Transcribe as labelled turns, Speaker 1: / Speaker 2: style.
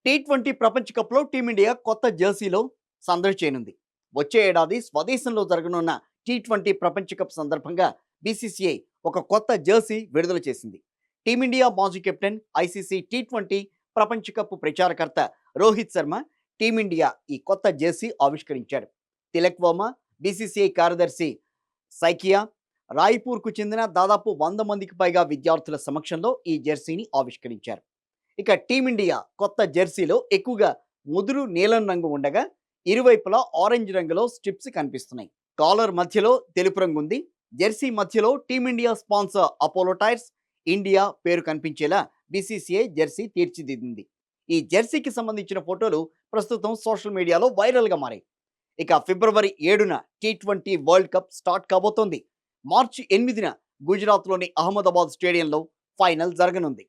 Speaker 1: T20 ప్రపంచ కప్‌లో team India కొత్త జెర్సీలో సందడి చేయనుంది. వచ్చే ఏడాది స్వదేశంలో జరగనున్న టీ20 ప్రపంచ కప్ సందర్భంగా బీసీసీఐ ఒక కొత్త జెర్సీ విడుదల చేసింది. టీమిండియా మాజీ కెప్టెన్, ఐసీసీ టీ20 ప్రపంచ కప్ ప్రచారకర్త రోహిత్ శర్మ టీమిండియా ఈ కొత్త జెర్సీ ఆవిష్కరించాడు. తిలక్ వర్మ, బీసీసీఐ కార్యదర్శి సైకియా, రాయ్పూర్కు చెందిన దాదాపు 100 మందికి పైగా విద్యార్థుల సమక్షంలో ఈ జెర్సీని ఆవిష్కరించారు. ఇక టీమిండియా కొత్త జెర్సీలో ఎక్కువగా ముదురు నీలం రంగు ఉండగా ఇరువైపులా ఆరెంజ్ రంగులో స్ట్రిప్స్ కనిపిస్తున్నాయి. కాలర్ మధ్యలో తెలుపు రంగు ఉంది. జెర్సీ మధ్యలో team India sponsor Apollo tyres India పేరు కనిపించేలా బీసీసీఐ జెర్సీ తీర్చిదిద్దింది. ఈ జెర్సీకి సంబంధించిన ఫోటోలు ప్రస్తుతం సోషల్ మీడియాలో వైరల్గా మారాయి. ఇక ఫిబ్రవరి 7న టీ20 వరల్డ్ కప్ స్టార్ట్ కాబోతోంది. మార్చి 8న గుజరాత్లోని అహ్మదాబాద్ స్టేడియంలో ఫైనల్ జరగనుంది.